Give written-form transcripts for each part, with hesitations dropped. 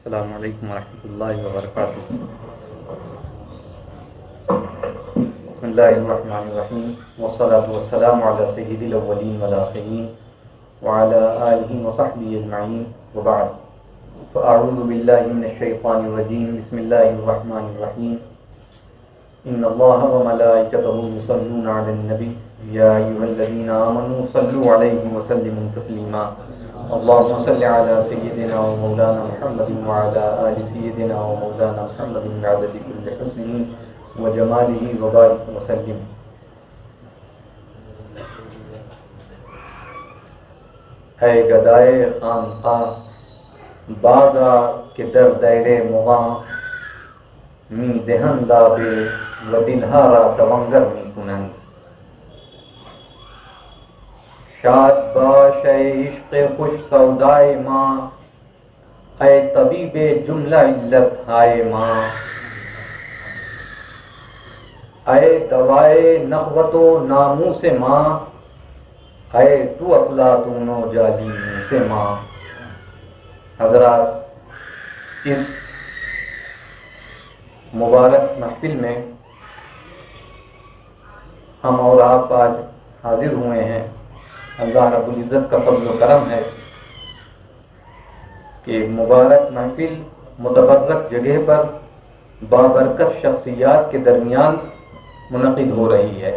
السلام علیکم ورحمۃ اللہ وبرکاتہ۔ بسم اللہ الرحمن الرحیم، والصلاة والسلام علی سید الاولین والآخرین وعلی آلہ وصحبہ اجمعین، وبعد فاعوذ باللہ من الشیطان الرجیم، بسم اللہ الرحمن الرحیم۔ ان اللہ وملائکتہ یصلون علی النبی یا ایھا الذین آمنوا صلوا علیہ وسلموا تسلیما۔ اللهم صل على سيدنا ومولانا محمد وعلى آل سيدنا ومولانا محمد بعدد كل حسنه وجماله وبارك وسلم۔ اے گدائے خانقاہ بازا کہ در دیر مغاں، می دہندہ بے و دلہارا تونگر می کنند۔ شاد باش اے عشق خوش سودائے ماں، اے طبیب جملہ علت ہائے ماں، اے دوائے نخوت و ناموس ماں، اے تو افلاطون و جالینوس ماں۔ حضرات، اس مبارک محفل میں ہم اور آپ آج حاضر ہوئے ہیں۔ اللہ رب العزت کا فضل و کرم ہے کہ مبارک محفل متبرک جگہ پر بابرکت شخصیات کے درمیان منعقد ہو رہی ہے۔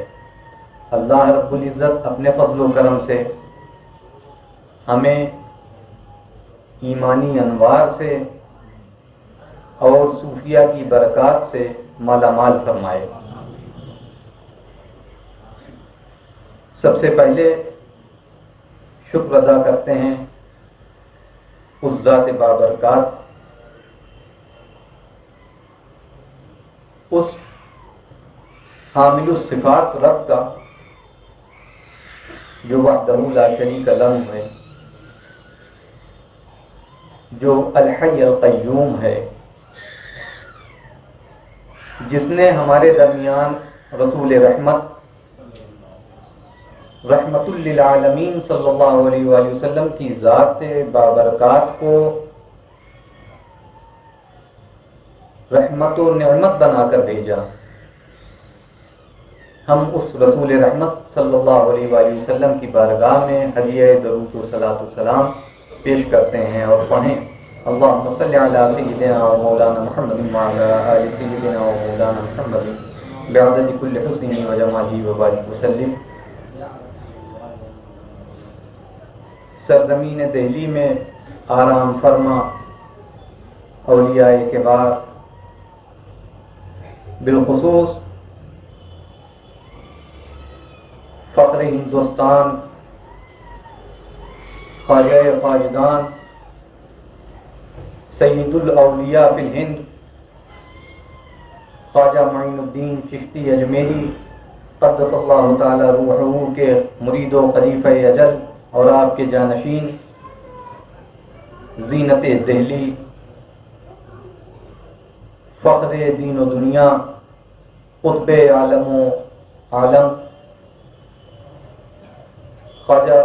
اللہ رب العزت اپنے فضل و کرم سے ہمیں ایمانی انوار سے اور صوفیہ کی برکات سے مالا مال فرمائے۔ سب سے پہلے شکر ادا کرتے ہیں اس ذات بابرکات، اس حامل الصفات رب کا جو وحدہ لا شریک لہ ہے، جو الحی القیوم ہے، جس نے ہمارے درمیان رسول رحمت رحمت للعالمین صلی اللہ علیہ وآلہ وسلم کی ذات بابرکات کو رحمت و نعمت بنا کر بھیجا۔ ہم اس رسول رحمت صلی اللہ علیہ وآلہ وسلم کی بارگاہ میں ہدیہ درود و صلاۃ و سلام پیش کرتے ہیں اور پڑھیں: اللہم صل علی سیدنا و مولانا محمد وعلی آل سیدنا و مولانا محمد بعدد کل حسنہ و جمالہ وبارک وسلم۔ سرزمین دہلی میں آرام فرما اولیاء کبار، بالخصوص فخر ہندوستان خواجہ خواجگان سید الاولیاء فی الہند خواجہ معین الدین چشتی اجمیری قدس اللہ تعالی روحہ کے مرید و خلیفہ اجل اور آپ کے جانشین زینت دہلی، فخر دین و دنیا، قطب عالم و عالم، خواجہ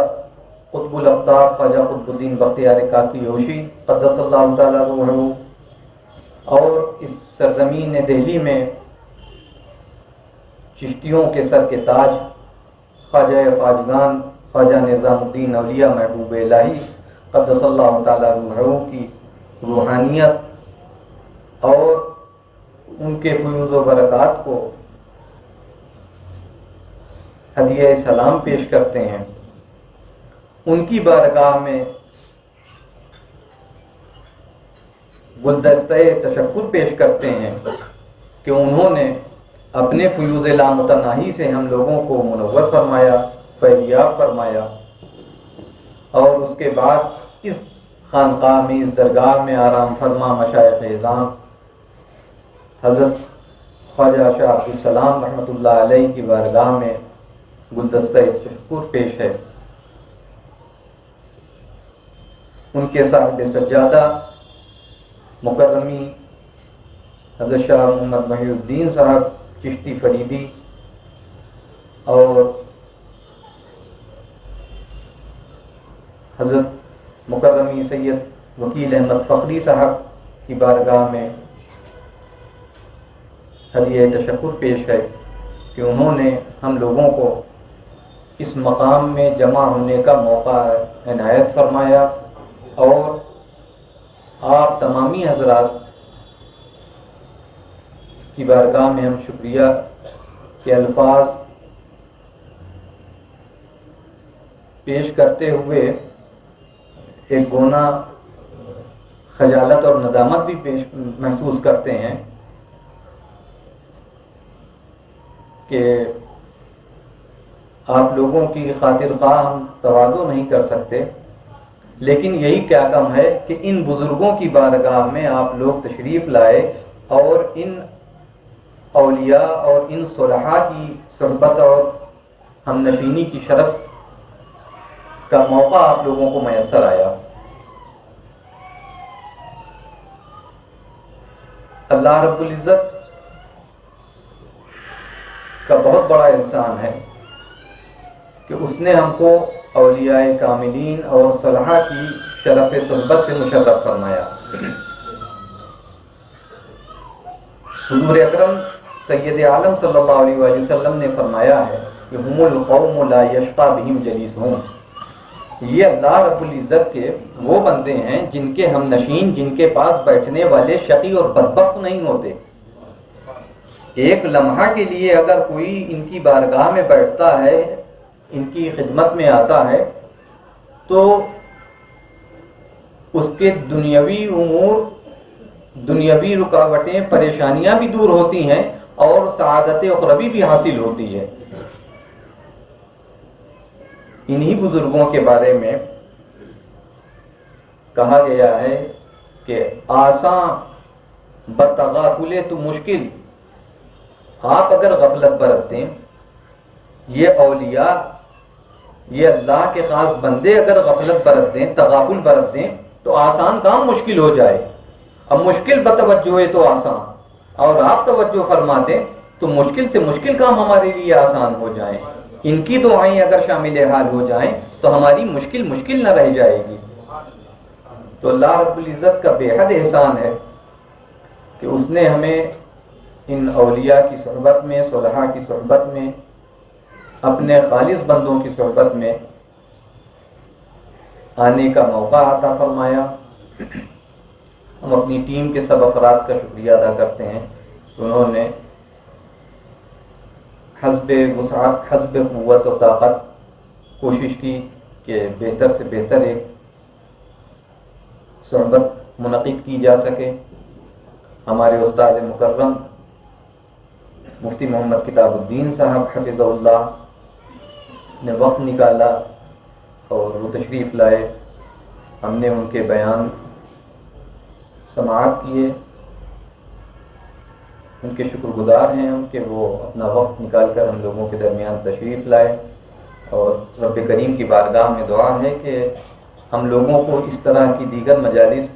قطب الاقطاب خواجہ قطب الدین بختیار کاکی ہوشی قدس اللہ تعالی روحہ، اور اس سرزمین دہلی میں چشتیوں کے سر کے تاج خواجہ خواجگان خواجہ نظام الدین اولیاء محبوب الہی قدس اللہ تعالی روحہ کی روحانیت اور ان کے فیوز و برکات کو ہدیہ سلام پیش کرتے ہیں۔ ان کی بارگاہ میں گلدستہ تشکر پیش کرتے ہیں کہ انہوں نے اپنے فیوز لامتناہی سے ہم لوگوں کو منور فرمایا، فیضیاب فرمایا، اور اس کے بعد اس خانقاہ میں، اس درگاہ میں آرام فرما مشائخ اعظام حضرت خواجہ شاہ عبد السلام رحمۃ اللہ علیہ کی بارگاہ میں گلدستہ تشکر پیش ہے۔ ان کے صاحب سجادہ مکرمی حضرت شاہ محمد محی الدین صاحب چشتی فریدی اور حضرت مکرمی سید وکیل احمد فخری صاحب کی بارگاہ میں ہدیہ تشکر پیش ہے کہ انہوں نے ہم لوگوں کو اس مقام میں جمع ہونے کا موقع عنایت فرمایا، اور آپ تمامی حضرات کی بارگاہ میں ہم شکریہ کے الفاظ پیش کرتے ہوئے ایک گونا خجالت اور ندامت بھی محسوس کرتے ہیں کہ آپ لوگوں کی خاطر خواہ ہم تواضع نہیں کر سکتے، لیکن یہی کیا کم ہے کہ ان بزرگوں کی بارگاہ میں آپ لوگ تشریف لائے اور ان اولیاء اور ان صلحاء کی صحبت اور ہم نشینی کی شرف کا موقع آپ لوگوں کو میسر آیا۔ اللہ رب العزت کا بہت بڑا احسان ہے کہ اس نے ہم کو اولیاء کاملین اور صلحاء کی شرف صحبت سے مشرف فرمایا۔ حضور اکرم سید عالم صلی اللہ علیہ وآلہ وسلم نے فرمایا ہے کہ ہم القوم لا یشقی بہم جلیسہم، یہ اللہ رب العزت کے وہ بندے ہیں جن کے ہم نشین، جن کے پاس بیٹھنے والے شقی اور بدبخت نہیں ہوتے۔ ایک لمحہ کے لیے اگر کوئی ان کی بارگاہ میں بیٹھتا ہے، ان کی خدمت میں آتا ہے، تو اس کے دنیاوی امور، دنیاوی رکاوٹیں، پریشانیاں بھی دور ہوتی ہیں اور سعادت اخروی بھی حاصل ہوتی ہے۔ انہی بزرگوں کے بارے میں کہا گیا ہے کہ آساں بتغافل تو مشکل، آپ اگر غفلت برت دیں، یہ اولیاء، یہ اللہ کے خاص بندے اگر غفلت برت دیں، تغافل برت دیں تو آسان کام مشکل ہو جائے۔ اب مشکل بتوجہ ہے تو آسان، اور آپ توجہ فرما دیں تو مشکل سے مشکل کام ہمارے لیے آسان ہو جائیں۔ ان کی دعائیں اگر شامل حال ہو جائیں تو ہماری مشکل مشکل نہ رہ جائے گی۔ تو اللہ رب العزت کا بے حد احسان ہے کہ اس نے ہمیں ان اولیاء کی صحبت میں، صلحاء کی صحبت میں، اپنے خالص بندوں کی صحبت میں آنے کا موقع عطا فرمایا۔ ہم اپنی ٹیم کے سب افراد کا شکریہ ادا کرتے ہیں کہ انہوں نے حسب وسعت، حسب قوت و طاقت کوشش کی کہ بہتر سے بہتر ایک صحبت منعقد کی جا سکے۔ ہمارے استاذ مکرم مفتی محمد کتاب الدین صاحب حفظہ اللہ نے وقت نکالا اور وہ تشریف لائے، ہم نے ان کے بیان سماعت کیے، ان کے شکر گزار ہیں ہم کہ وہ اپنا وقت نکال کر ہم لوگوں کے درمیان تشریف لائے، اور رب کریم کی بارگاہ میں دعا ہے کہ ہم لوگوں کو اس طرح کی دیگر مجالس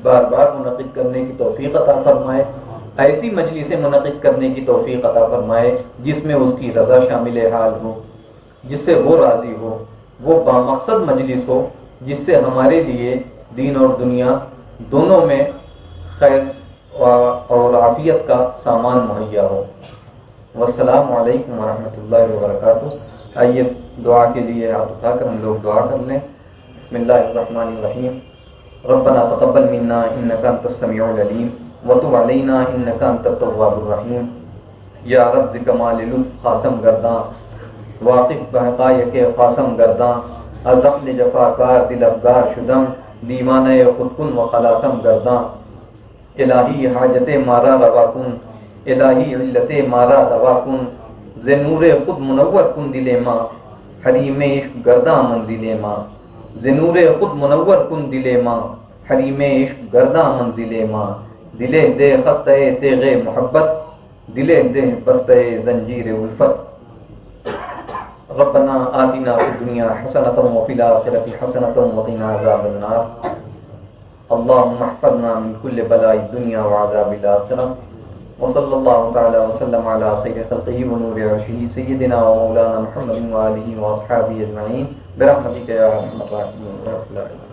بار بار منعقد کرنے کی توفیق عطا فرمائے، ایسی مجلسیں منعقد کرنے کی توفیق عطا فرمائے جس میں اس کی رضا شامل حال ہو، جس سے وہ راضی ہو، وہ بامقصد مجلس ہو جس سے ہمارے لیے دین اور دنیا دونوں میں خیر اور عافیت کا سامان مہیا ہو۔ والسلام علیکم ورحمۃ اللہ وبرکاتہ۔ آئیے دعا کے لیے ہاتھ اٹھا کر ہم لوگ دعا کر لیں۔ بسم اللہ الرحمن الرحیم۔ ربنا تقبل منا انک انت السمیع العلیم وتب علینا انک انت التواب الرحیم۔ یا رب ز کمال لطف خاصم گرداں، واقف بحقائق خاصم گرداں، از عقل جفاکار دل افگار شدم، دیوانہ خود کن و خلاصم گرداں۔ الہی حاجت مارا روا کن، الہی علت مارا دوا کن، ز نور خود منور کن دل ماں، حریم عشق گرداں منزل ماں۔ ز نور خود منور کن دل ماں، حریم عشق گرداں منزل ماں۔ دلے دے خستہ تیغ محبت، دلے دے بستہ زنجیر الفت۔ ربنا آتنا فی الدنیا حسنۃ وفی الآخرۃ حسنۃ وقنا عذاب النار۔ اللهم احفظنا من كل بلاء الدنيا وعذاب الآخرة، وصلى الله تعالى وسلم على خير خلقه ونور عرشه سيدنا ومولانا محمد وآله وأصحابه أجمعين برحمتك يا أرحم الراحمين.